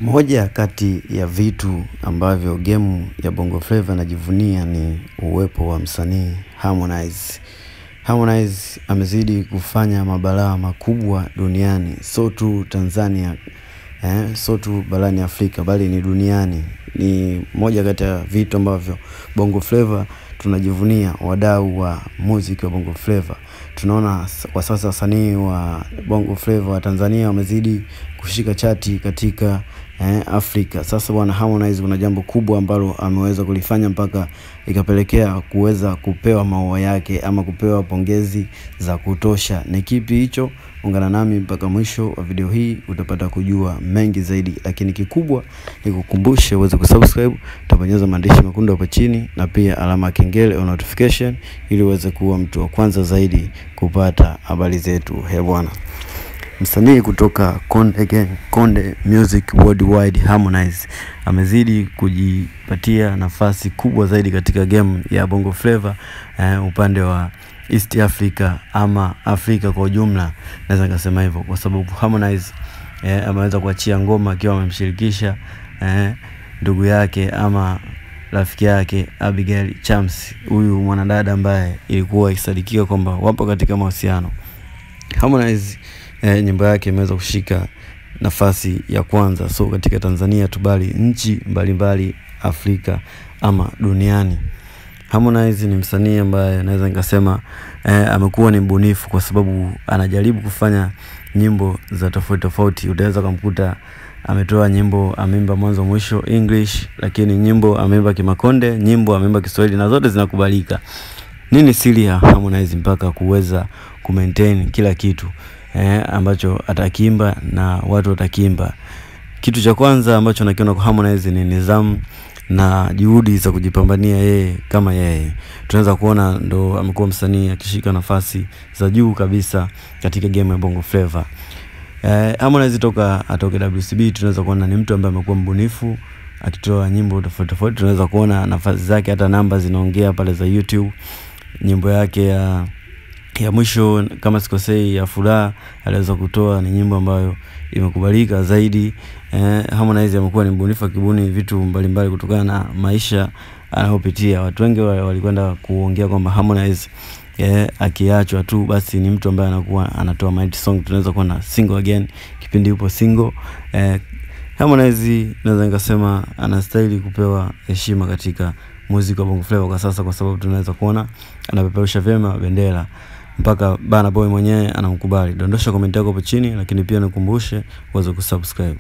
Moja kati ya vitu ambavyo game ya Bongo Flava inajivunia ni uwepo wa msanii Harmonize. Harmonize amezidi kufanya mabalaa makubwa duniani, sio tu Tanzania, sio tu barani Afrika, bali ni duniani. Ni moja kati ya vitu ambavyo Bongo Flava tunajivunia, wadau wa muziki wa Bongo Flava. Tunaona kwa sasa wasanii wa Bongo Flava wa Tanzania wamezidi kushika chati katika Afrika. Sasa bwana Harmonize kuna jambo kubwa ambalo ameweza kulifanya mpaka ikapelekea kuweza kupewa maua yake ama kupewa pongezi za kutosha. Ni kipi hicho? Ungana nami mpaka mwisho wa video hii utapata kujua mengi zaidi, lakini kikubwa ni kukumbushe uweze kusubscribe, utabonyeza maandishi mekundu hapo chini na pia alama ya kengele au notification ili uweze kuwa mtu wa kwanza zaidi kupata habari zetu. Bwana msanii kutoka Konde Music Worldwide Harmonize amezidi kujipatia nafasi kubwa zaidi katika game ya Bongo Flava upande wa East Africa ama Afrika kwa ujumla. Naweza kusema hivyo kwa sababu Harmonize ameweza kuachia ngoma akiwa amemshirikisha ndugu yake ama rafiki yake Abigail Chams, huyu mwanadada ambaye ilikuwa ikisadikika kwamba wapo katika mahusiano. Harmonize nyimbo yake imeweza kushika nafasi ya kwanza, so katika Tanzania tu bali nchi mbalimbali Afrika ama duniani. Harmonize ni msanii ambaye naweza nikasema amekuwa ni mbunifu kwa sababu anajaribu kufanya nyimbo za tofauti tofauti. Utaweza kumkuta ametoa nyimbo ameimba mwanzo mwisho English, lakini nyimbo ameimba Kimakonde, nyimbo ameimba Kiswahili na zote zinakubalika. Nini siri ya Harmonize mpaka kuweza kumaintain kila kitu ambacho atakiimba na watu watakiimba? Kitu cha kwanza ambacho nakiona kwa Harmonize ni nidhamu na juhudi za kujipambania yeye kama yeye. Tunaweza kuona ndo amekuwa msanii akishika nafasi za juu kabisa katika game ya Bongo Flava. Harmonize toka atoke WCB tunaweza kuona ni mtu ambaye amekuwa mbunifu akitoa nyimbo tofauti tofauti. Tunaweza kuona nafasi zake, hata namba zinaongea pale za YouTube. Nyimbo yake ya mwisho kama sikosei ya Furaha aliweza kutoa ni nyimbo ambayo imekubalika zaidi. Harmonize amekuwa ni mbunifu akibuni vitu mbalimbali kutokana na maisha anayopitia. Watu wengi walikwenda kuongea kwamba Harmonize akiachwa tu basi ni mtu ambaye anakuwa anatoa mighty song. Tunaweza kuwa na Single Again kipindi yupo single. Harmonize naweza nikasema anastahili kupewa heshima katika muziki wa Bongo Flava kwa sasa, kwa sababu tunaweza kuona anapeperusha vyema bendera mpaka Burna Boy mwenyewe anamkubali. Dondosha comment yako hapo chini, lakini pia nikukumbushe uweze kusubscribe.